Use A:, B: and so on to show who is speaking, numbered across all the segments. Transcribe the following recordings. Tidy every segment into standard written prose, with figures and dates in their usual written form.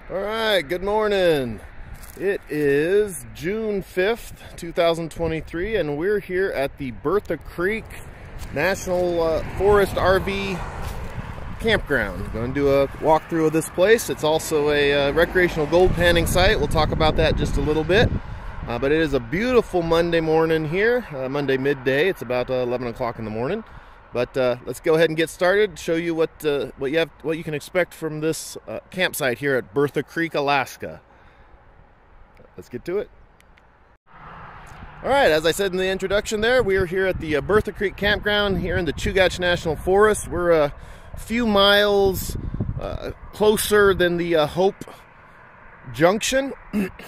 A: All right, good morning. It is June 5th, 2023, and we're here at the Bertha Creek National Forest RV campground. Going to do a walkthrough of this place. It's also a recreational gold panning site. We'll talk about that just a little bit. But it is a beautiful Monday morning here, Monday midday. It's about 11 o'clock in the morning. But let's go ahead and get started. Show you what you can expect from this campsite here at Bertha Creek, Alaska. Let's get to it. All right, as I said in the introduction there, we are here at the Bertha Creek campground here in the Chugach National Forest. We're a few miles closer than the Hope Junction.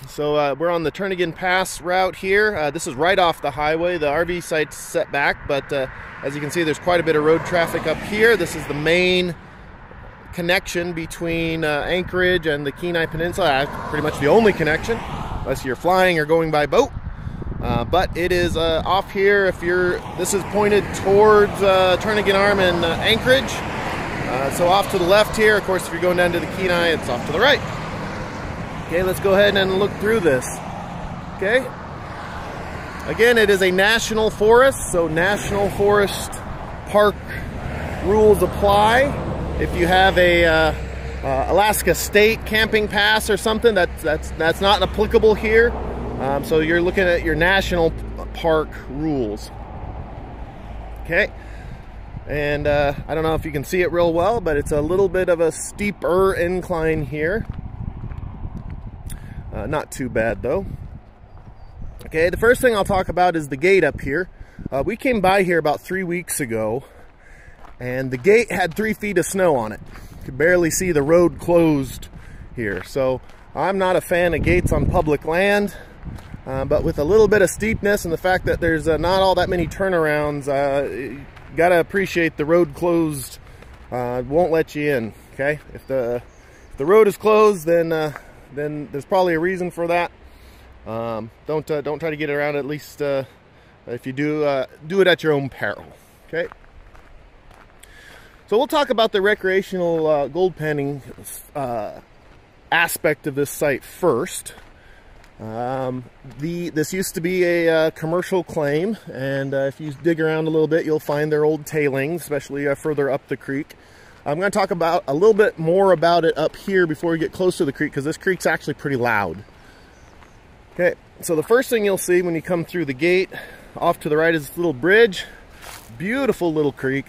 A: So we're on the Turnagain Pass route here. This is right off the highway. The RV site's set back, but as you can see, there's quite a bit of road traffic up here. This is the main connection between Anchorage and the Kenai Peninsula. Pretty much the only connection, unless you're flying or going by boat. But it is off here. This is pointed towards Turnagain Arm and Anchorage. So off to the left here. Of course, if you're going down to the Kenai, it's off to the right. Okay, let's go ahead and look through this. Okay. Again, it is a national forest, so National Forest Park rules apply. If you have a Alaska State camping pass or something, that's not applicable here. So you're looking at your national park rules. Okay. And I don't know if you can see it real well, but it's a little bit of a steeper incline here. Not too bad though. Okay, the first thing I'll talk about is the gate up here. We came by here about 3 weeks ago, and the gate had 3 feet of snow on it. You could barely see the road closed here. So I'm not a fan of gates on public land, but with a little bit of steepness and the fact that there's not all that many turnarounds, you gotta appreciate the road closed won't let you in. Okay, if the road is closed, then there's probably a reason for that. Don't try to get around it. At least if you do it at your own peril. Okay. So we'll talk about the recreational gold panning aspect of this site first. This used to be a commercial claim, and if you dig around a little bit, you'll find their old tailings, especially further up the creek. I'm going to talk about a little bit more about it up here before we get close to the creek, because this creek's actually pretty loud. Okay, so the first thing you'll see when you come through the gate, off to the right is this little bridge. Beautiful little creek.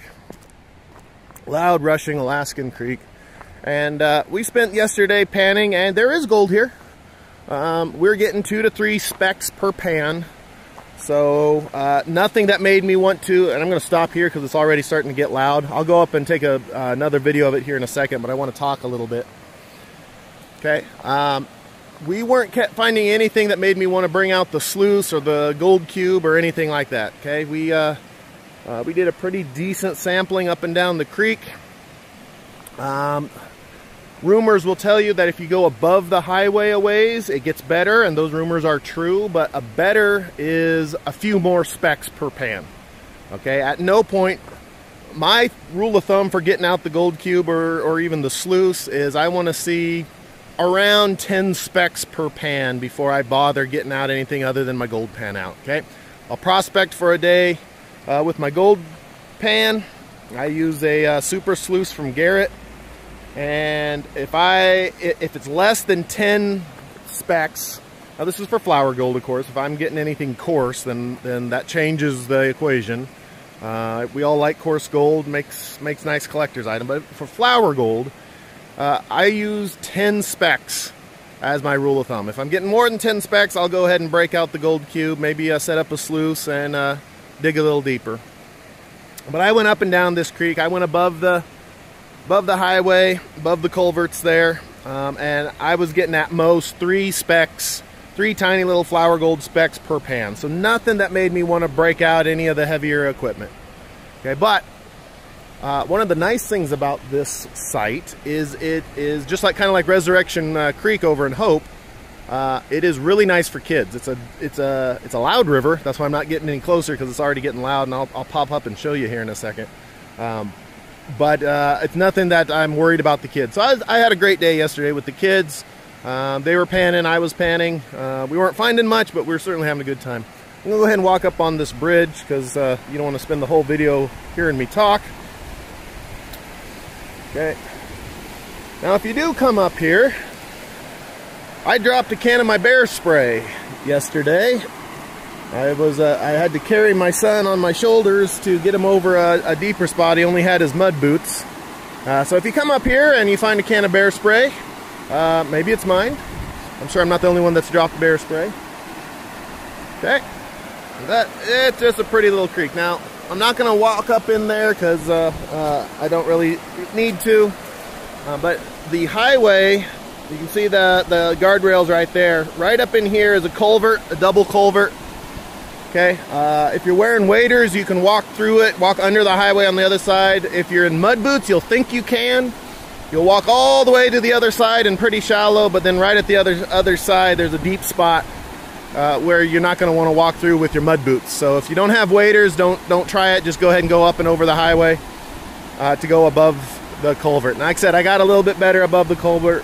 A: Loud, rushing Alaskan creek. And we spent yesterday panning, and there is gold here. We're getting 2 to 3 specks per pan. So nothing that made me want to, and I'm going to stop here because it's already starting to get loud. I'll go up and take another video of it here in a second, but I want to talk a little bit. Okay, we weren't finding anything that made me want to bring out the sluice or the gold cube or anything like that. Okay, we did a pretty decent sampling up and down the creek. Rumors will tell you that if you go above the highway a ways, it gets better, and those rumors are true, but a better is a few more specks per pan. Okay, at no point, my rule of thumb for getting out the gold cube or even the sluice is I want to see around 10 specks per pan before I bother getting out anything other than my gold pan out. Okay, I'll prospect for a day with my gold pan. I use a super sluice from Garrett. And if it's less than 10 specks, now this is for flower gold, of course. If I'm getting anything coarse, then that changes the equation. We all like coarse gold, makes nice collector's item. But for flower gold, I use 10 specks as my rule of thumb. If I'm getting more than 10 specks, I'll go ahead and break out the gold cube, maybe set up a sluice and dig a little deeper. But I went up and down this creek. I went above the highway, above the culverts there, and I was getting at most 3 specks, 3 tiny little flower gold specks per pan. So nothing that made me want to break out any of the heavier equipment. Okay, but one of the nice things about this site is it is just kind of like Resurrection Creek over in Hope. It is really nice for kids. It's a loud river. That's why I'm not getting any closer, because it's already getting loud, and I'll pop up and show you here in a second. But it's nothing that I'm worried about the kids. So I had a great day yesterday with the kids. They were panning, I was panning. We weren't finding much, but we were certainly having a good time. I'm gonna go ahead and walk up on this bridge because you don't want to spend the whole video hearing me talk. Okay. Now, if you do come up here, I dropped a can of my bear spray yesterday. I had to carry my son on my shoulders to get him over a deeper spot. He only had his mud boots. So if you come up here and you find a can of bear spray, maybe it's mine. I'm sure I'm not the only one that's dropped bear spray. Okay. It's just a pretty little creek. Now, I'm not going to walk up in there because I don't really need to. But the highway, you can see the guardrails right there. Right up in here is a culvert, a double culvert. Okay. If you're wearing waders, you can walk through it, walk under the highway on the other side. If you're in mud boots, you'll think you can. You'll walk all the way to the other side and pretty shallow, but then right at the other side, there's a deep spot. Where you're not going to want to walk through with your mud boots. So if you don't have waders, don't try it. Just go ahead and go up and over the highway to go above the culvert. And like I said, I got a little bit better above the culvert,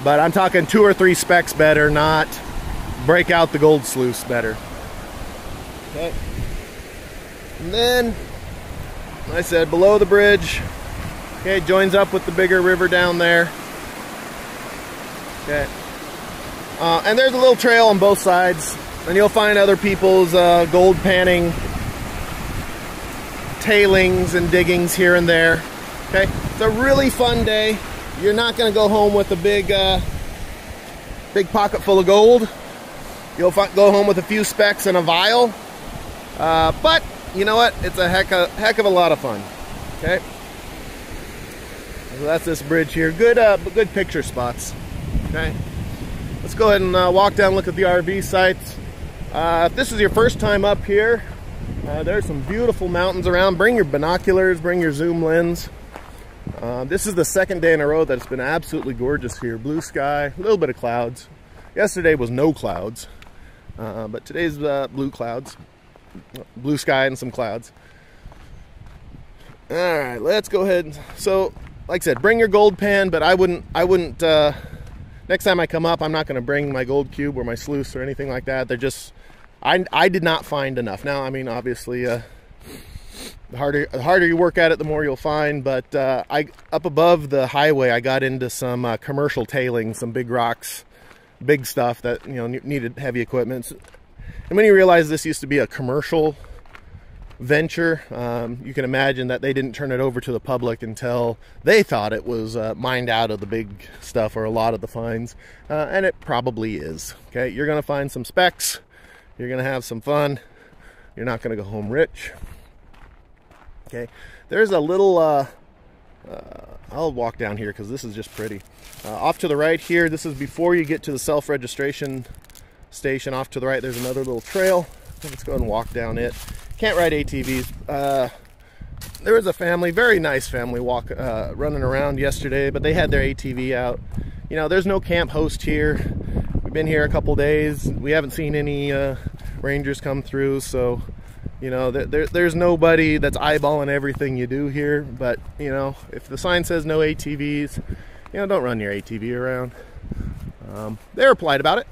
A: but I'm talking 2 or 3 specks better, not break out the gold sluice better. Okay. And then, like I said, below the bridge, okay, it joins up with the bigger river down there. Okay. And there's a little trail on both sides, and you'll find other people's gold panning tailings and diggings here and there. Okay, it's a really fun day. You're not going to go home with a big pocket full of gold. You'll go home with a few specks and a vial. But you know what? It's a heck of a lot of fun. Okay, so that's this bridge here. Good picture spots. Okay. Let's go ahead and walk down and look at the RV sites. If this is your first time up here, there's some beautiful mountains around. Bring your binoculars, bring your zoom lens. This is the second day in a row that it's been absolutely gorgeous here. Blue sky, a little bit of clouds. Yesterday was no clouds, but today's blue clouds. Blue sky and some clouds. All right, let's go ahead. So, like I said, bring your gold pan, but I wouldn't next time I come up, I'm not going to bring my gold cube or my sluice or anything like that. They're just, I did not find enough. Now, I mean, obviously, the harder you work at it, the more you'll find. But up above the highway, I got into some commercial tailings, some big rocks, big stuff that, you know, needed heavy equipment. And when you realize this used to be a commercial venture, you can imagine that they didn't turn it over to the public until they thought it was mined out of the big stuff or a lot of the finds, and it probably is. Okay, you're gonna find some specks, you're gonna have some fun, you're not gonna go home rich. Okay, there's a little I'll walk down here because this is just pretty. Off to the right here, this is before you get to the self-registration station. Off to the right, there's another little trail. Let's go ahead and walk down it. Can't ride ATVs. There was a family, very nice family, running around yesterday, but they had their ATV out. You know, there's no camp host here. We've been here a couple days. We haven't seen any rangers come through, so you know, there's nobody that's eyeballing everything you do here. But you know, if the sign says no ATVs, you know, don't run your ATV around. They were polite about it.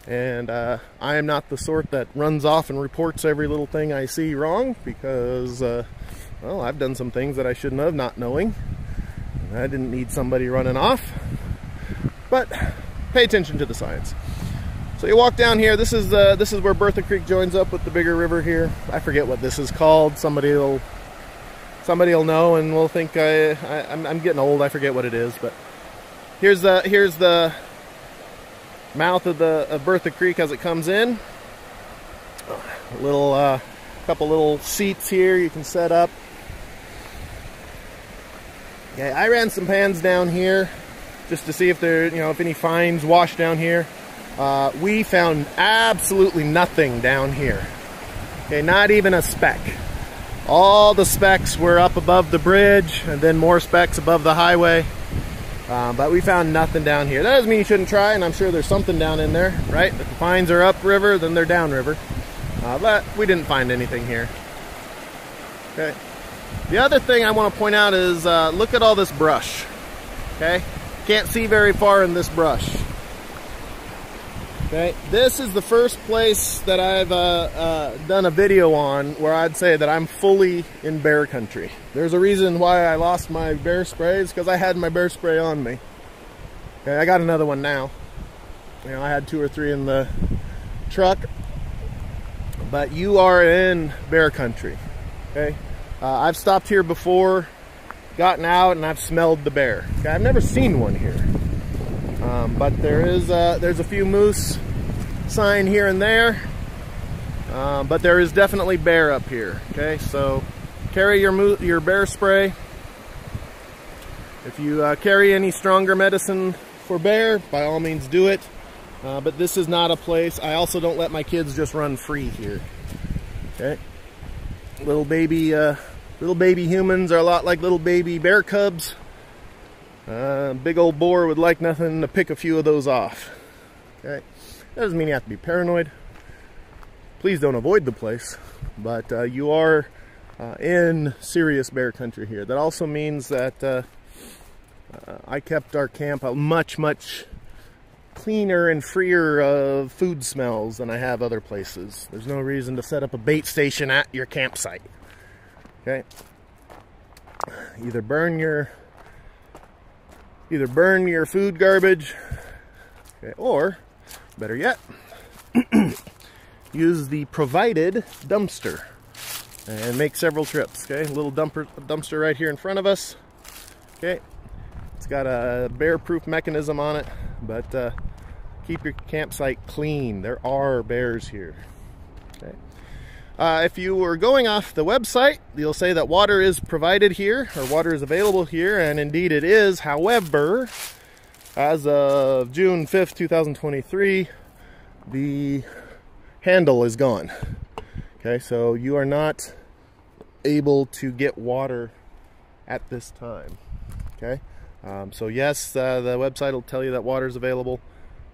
A: And I am not the sort that runs off and reports every little thing I see wrong, because well, I've done some things that I shouldn't have, not knowing. I didn't need somebody running off. But pay attention to the signs. So you walk down here. This is where Bertha Creek joins up with the bigger river here. I forget what this is called. Somebody'll know, and will think I'm getting old. I forget what it is. But here's the mouth of Bertha Creek as it comes in. A little couple little seats here you can set up. Okay, I ran some pans down here just to see if there, you know, if any finds washed down here. We found absolutely nothing down here. Okay, not even a speck. All the specks were up above the bridge, and then more specks above the highway. But we found nothing down here. That doesn't mean you shouldn't try, and I'm sure there's something down in there, right? If the finds are upriver, then they're downriver. But we didn't find anything here. Okay. The other thing I want to point out is look at all this brush. Okay. Can't see very far in this brush. Okay, this is the first place that I've done a video on where I'd say that I'm fully in bear country. There's a reason why I lost my bear spray, is because I had my bear spray on me. Okay, I got another one now. You know, I had 2 or 3 in the truck, but you are in bear country. Okay, I've stopped here before, gotten out, and I've smelled the bear. Okay, I've never seen one here. But there's a few moose sign here and there, but there is definitely bear up here. Okay, so carry your bear spray. If you carry any stronger medicine for bear, by all means do it. But this is not a place. I also don't let my kids just run free here. Okay, little baby humans are a lot like little baby bear cubs. Big old boar would like nothing to pick a few of those off. Okay, that doesn't mean you have to be paranoid. Please don't avoid the place, but you are in serious bear country here. That also means that I kept our camp a much cleaner and freer of food smells than I have other places. There's no reason to set up a bait station at your campsite. Okay, either burn your food garbage, okay, or better yet, use the provided dumpster and make several trips. Okay, a little dumpster right here in front of us. Okay, it's got a bear-proof mechanism on it, but keep your campsite clean. There are bears here. Okay. If you were going off the website, you'll say that water is provided here, or water is available here, and indeed it is. However, as of June 5th, 2023, the handle is gone. Okay, so you are not able to get water at this time. Okay, so yes, the website will tell you that water is available,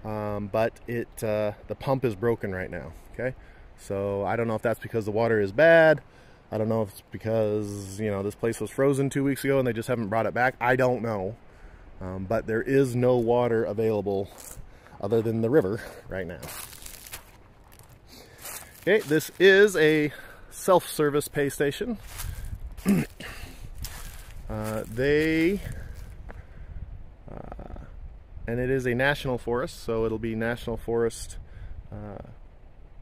A: but the pump is broken right now. Okay. So I don't know if that's because the water is bad. I don't know if it's because, you know, this place was frozen 2 weeks ago and they just haven't brought it back. I don't know. But there is no water available other than the river right now. Okay, this is a self-service pay station. And it is a national forest, so it'll be national forest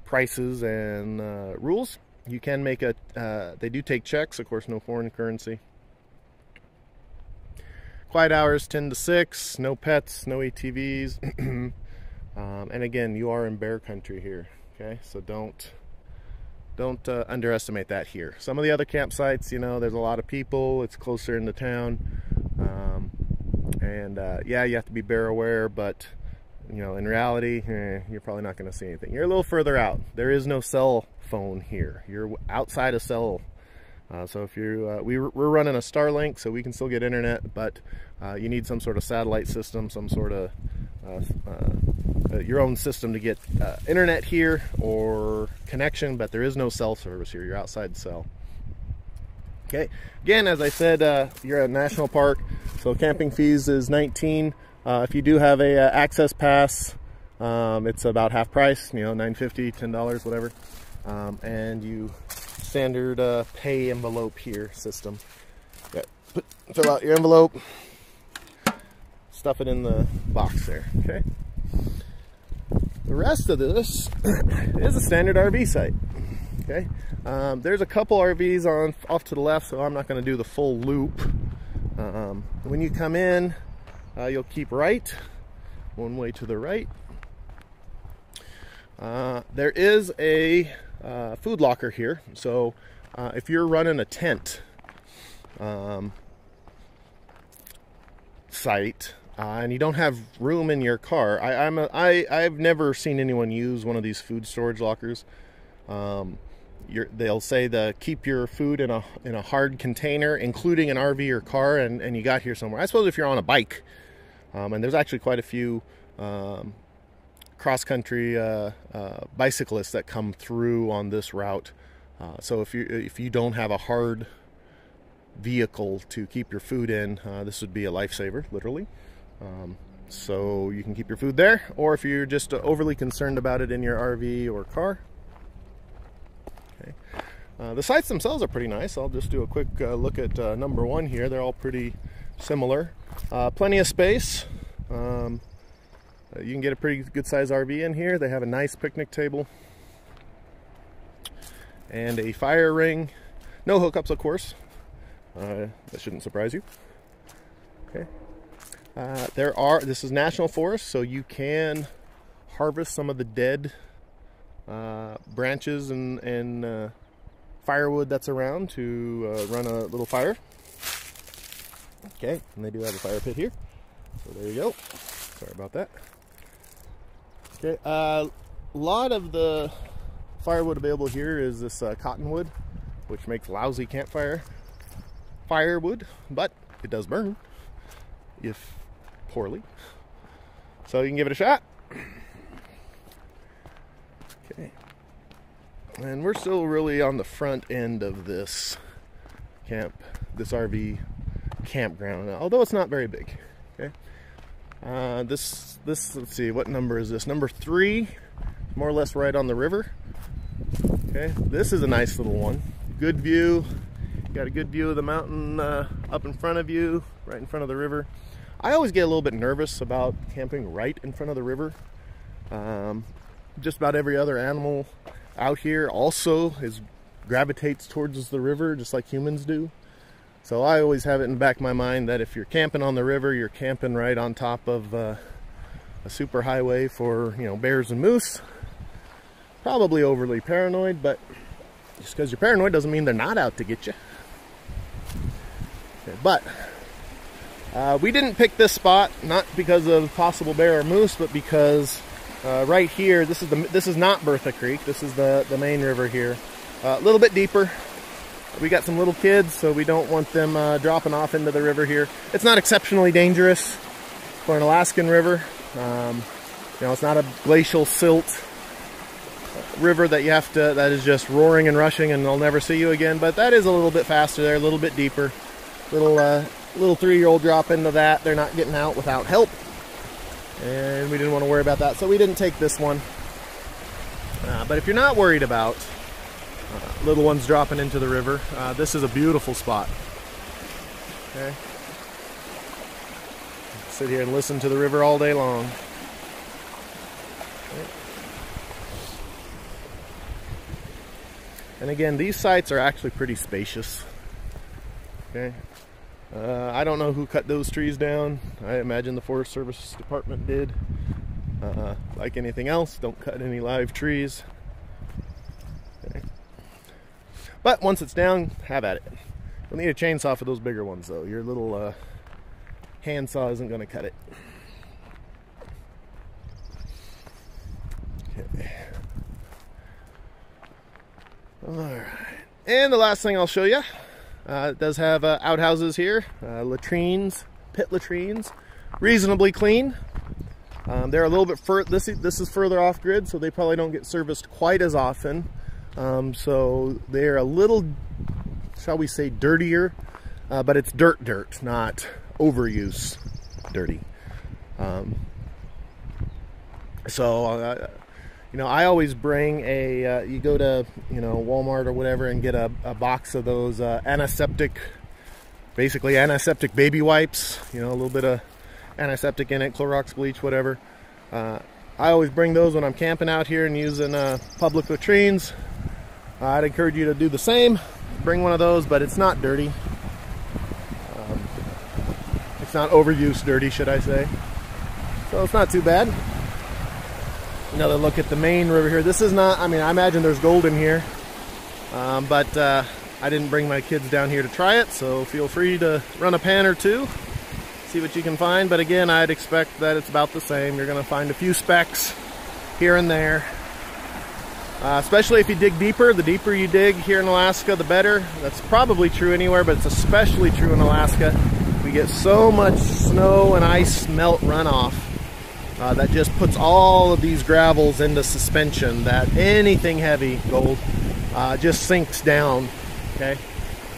A: prices and rules. You can make they do take checks, of course, no foreign currency. Quiet hours 10 to 6, no pets, no ATVs. And again, you are in bear country here. Okay, so don't underestimate that here. Some of the other campsites, you know, there's a lot of people, it's closer into town, yeah, you have to be bear aware, but you know, in reality, you're probably not going to see anything. You're a little further out. There is no cell phone here. You're outside of cell. So if you, we're running a Starlink, so we can still get internet, but you need some sort of satellite system, some sort of your own system to get internet here or connection. But there is no cell service here. You're outside cell. Okay. Again, as I said, you're at a national park, so camping fees is $19. If you do have a access pass, it's about half price, you know, $9.50, $10, whatever. And you standard pay envelope here system. Yeah, fill out your envelope, stuff it in the box there. Okay. The rest of this is a standard RV site. Okay. There's a couple RVs off to the left, so I'm not going to do the full loop. When you come in, you'll keep right, one way to the right. There is a food locker here, so if you're running a tent site and you don't have room in your car, I've never seen anyone use one of these food storage lockers. They'll say to keep your food in a hard container, including an RV or car, and you got here somewhere. I suppose if you're on a bike, and there's actually quite a few cross-country bicyclists that come through on this route. So if you don't have a hard vehicle to keep your food in, this would be a lifesaver, literally. So you can keep your food there, or if you're just overly concerned about it in your RV or car. Okay. The sites themselves are pretty nice. I'll just do a quick look at number one here. They're all pretty similar. Plenty of space. You can get a pretty good size RV in here. They have a nice picnic table and a fire ring. No hookups, of course. That shouldn't surprise you. Okay. This is national forest, so you can harvest some of the dead branches and firewood that's around to run a little fire. Okay, and they do have a fire pit here, so there you go. Sorry about that. Okay, a lot of the firewood available here is this cottonwood, which makes lousy campfire firewood, but it does burn, if poorly. So you can give it a shot. Okay. And we're still really on the front end of this RV campground, although it's not very big. Okay. This let's see, what number is this? Number 3, more or less right on the river. Okay. This is a nice little one. Good view. You got a good view of the mountain up in front of you, right in front of the river. I always get a little bit nervous about camping right in front of the river. Just about every other animal out here also gravitates towards the river, just like humans do. So I always have it in the back of my mind that if you're camping on the river, you're camping right on top of a super highway for, you know, bears and moose. Probably overly paranoid, but just because you're paranoid doesn't mean they're not out to get you. Okay, but we didn't pick this spot, not because of possible bear or moose, but because right here, this is not Bertha Creek. This is the main river here. A little bit deeper. We got some little kids, so we don't want them dropping off into the river here. It's not exceptionally dangerous for an Alaskan river. You know, it's not a glacial silt river that that is just roaring and rushing and they'll never see you again. But that is a little bit faster there, a little bit deeper. Little 3-year-old drop into that. They're not getting out without help, and we didn't want to worry about that, so we didn't take this one. But if you're not worried about little ones dropping into the river, this is a beautiful spot. Okay, sit here and listen to the river all day long. Okay. And again, these sites are actually pretty spacious. Okay. I don't know who cut those trees down. I imagine the Forest Service Department did. Like anything else, don't cut any live trees. Okay. But once it's down, have at it. You'll need a chainsaw for those bigger ones, though. Your little handsaw isn't going to cut it. Okay. All right. And the last thing I'll show you. It does have outhouses here, latrines, pit latrines, reasonably clean. They're a little bit further. This is further off grid, so they probably don't get serviced quite as often. So they're a little, shall we say, dirtier, but it's dirt, not overuse dirty. You know, I always bring you go to, you know, Walmart or whatever and get a box of those basically antiseptic baby wipes, you know, a little bit of antiseptic in it, Clorox bleach, whatever. I always bring those when I'm camping out here and using public latrines. I'd encourage you to do the same. Bring one of those, but it's not dirty. It's not overuse dirty, should I say. So it's not too bad. Another look at the main river here. This is not, I mean, I imagine there's gold in here, but I didn't bring my kids down here to try it, so feel free to run a pan or two, see what you can find. But again, I'd expect that it's about the same. You're going to find a few specks here and there, especially if you dig deeper. The deeper you dig here in Alaska, the better. That's probably true anywhere, but it's especially true in Alaska. We get so much snow and ice melt runoff that just puts all of these gravels into suspension, that anything heavy, gold, just sinks down. Okay,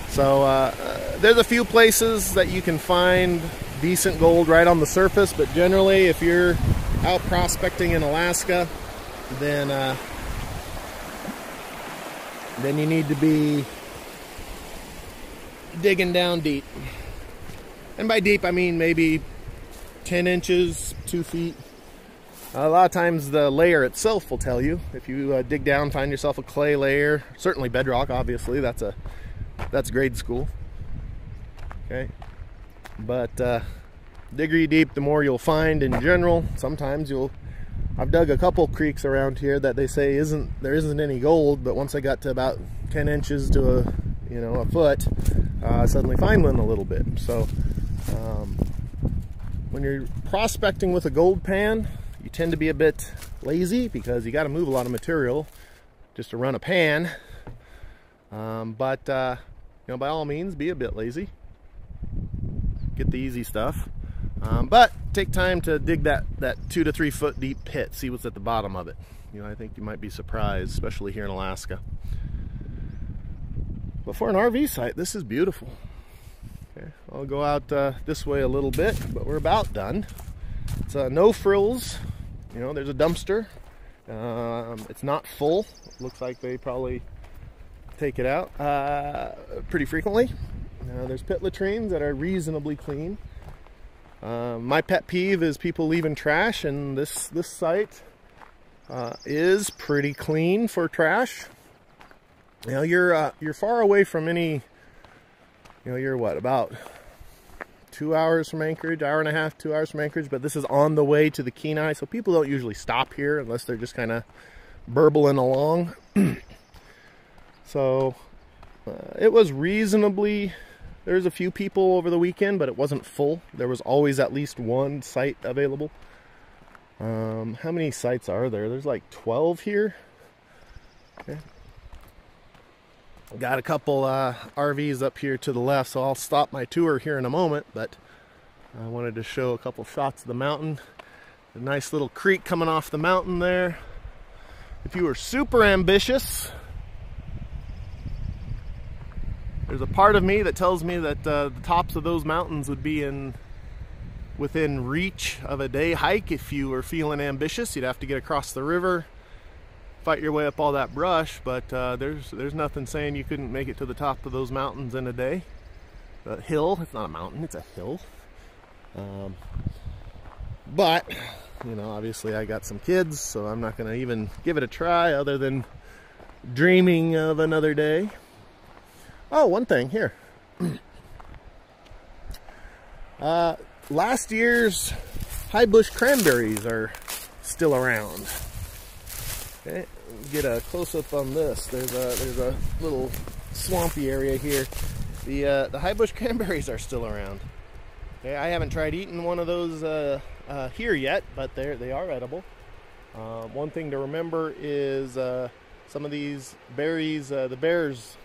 A: so there's a few places that you can find decent gold right on the surface, but generally if you're out prospecting in Alaska, then you need to be digging down deep. And by deep I mean maybe 10 inches, 2 feet. A lot of times the layer itself will tell you. If you dig down, find yourself a clay layer, certainly bedrock, obviously, that's grade school. Okay, but digger deep, the more you'll find in general. Sometimes I've dug a couple creeks around here that they say there isn't any gold, but once I got to about 10 inches to a foot, I suddenly find one a little bit. So when you're prospecting with a gold pan, you tend to be a bit lazy because you got to move a lot of material just to run a pan. But by all means, be a bit lazy. Get the easy stuff. But take time to dig that 2 to 3 foot deep pit. See what's at the bottom of it. I think you might be surprised, especially here in Alaska. But for an RV site, this is beautiful. Okay, I'll go out this way a little bit, but we're about done. It's no frills. There's a dumpster. It's not full. It looks like they probably take it out pretty frequently. There's pit latrines that are reasonably clean. My pet peeve is people leaving trash, and this site is pretty clean for trash. You're far away from any. You're what, about 2 hours from Anchorage, hour and a half, 2 hours from Anchorage, but this is on the way to the Kenai, so people don't usually stop here unless they're just kind of burbling along. So it was reasonably, there's a few people over the weekend, but it wasn't full. There was always at least one site available. How many sites are there? There's like 12 here. Okay. Got a couple RVs up here to the left, so I'll stop my tour here in a moment, but I wanted to show a couple shots of the mountain. A nice little creek coming off the mountain there. If you were super ambitious, there's a part of me that tells me that the tops of those mountains would be within reach of a day hike. If you were feeling ambitious, you'd have to get across the river, fight your way up all that brush, but there's nothing saying you couldn't make it to the top of those mountains in a day. A hill, it's not a mountain, it's a hill. But obviously I got some kids, so I'm not gonna even give it a try other than dreaming of another day. Oh, one thing here. Last year's high bush cranberries are still around. Okay, get a close-up on this. There's a little swampy area here. The high bush cranberries are still around. Okay, I haven't tried eating one of those here yet, but they are edible. One thing to remember is some of these berries, the bears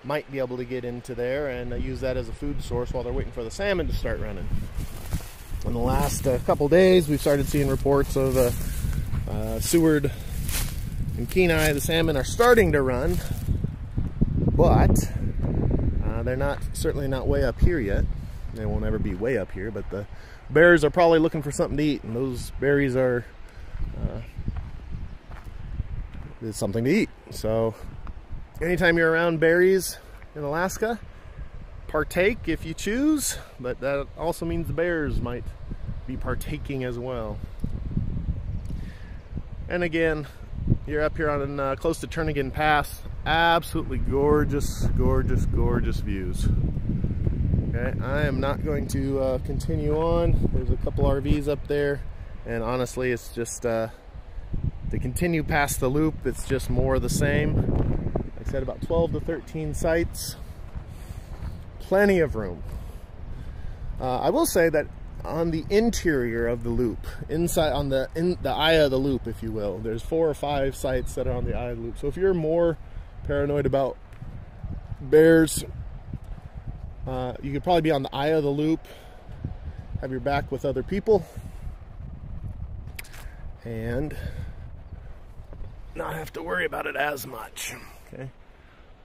A: might be able to get into there and use that as a food source while they're waiting for the salmon to start running. In the last couple days, we've started seeing reports of Seward and Kenai. The salmon are starting to run, but they're certainly not way up here yet. They won't ever be way up here, but the bears are probably looking for something to eat, and those berries are is something to eat. So anytime you're around berries in Alaska, partake if you choose, but that also means the bears might be partaking as well. And again, you're up here on close to Turnagain Pass. Absolutely gorgeous, gorgeous, gorgeous views. Okay, I am not going to continue on. There's a couple RVs up there, and honestly, it's just to continue past the loop, it's just more of the same. Like I said, about 12 to 13 sites. Plenty of room. I will say that on the interior of the loop, inside on the eye of the loop, if you will, there's 4 or 5 sites that are on the eye of the loop. So if you're more paranoid about bears, you could probably be on the eye of the loop, have your back with other people, and not have to worry about it as much. Okay,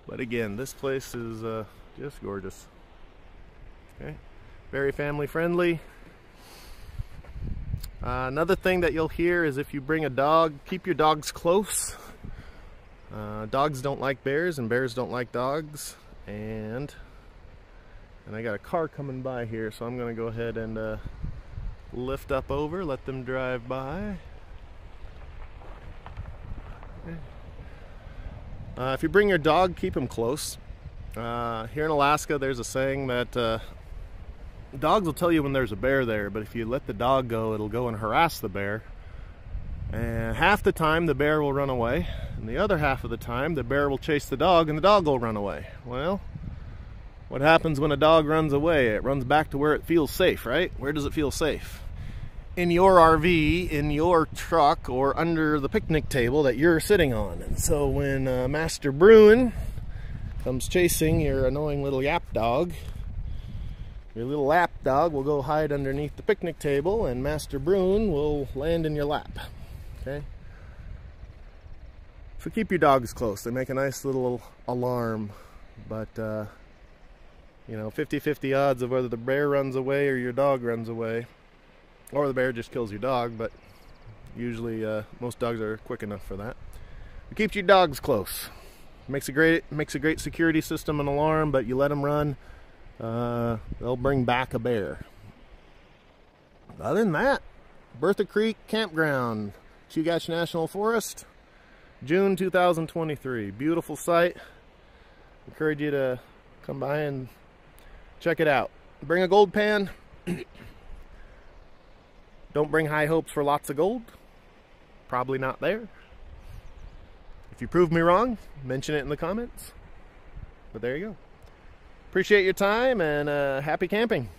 A: but again, this place is just gorgeous. Okay, Very family friendly. Another thing that you'll hear is if you bring a dog, keep your dogs close. Dogs don't like bears and bears don't like dogs. And I got a car coming by here, so I'm going to go ahead and lift up over, let them drive by. If you bring your dog, keep him close. Here in Alaska, there's a saying that dogs will tell you when there's a bear there, but if you let the dog go, it'll go and harass the bear. And half the time the bear will run away, and the other half of the time the bear will chase the dog and the dog will run away. Well, what happens when a dog runs away? It runs back to where it feels safe, right? Where does it feel safe? In your RV, in your truck, or under the picnic table that you're sitting on. And so when Master Bruin comes chasing your annoying little yap dog, your little lap dog will go hide underneath the picnic table and Master Bruin will land in your lap. Okay? So keep your dogs close. They make a nice little alarm, but you know, 50-50 odds of whether the bear runs away or your dog runs away, or the bear just kills your dog, but usually most dogs are quick enough for that. But keep your dogs close. Makes a great security system and alarm, but you let them run, they'll bring back a bear. Other than that, Bertha Creek Campground, Chugach National Forest, June 2023. Beautiful site. Encourage you to come by and check it out. Bring a gold pan. Don't bring high hopes for lots of gold. Probably not there. If you prove me wrong, mention it in the comments. But there you go. Appreciate your time and happy camping.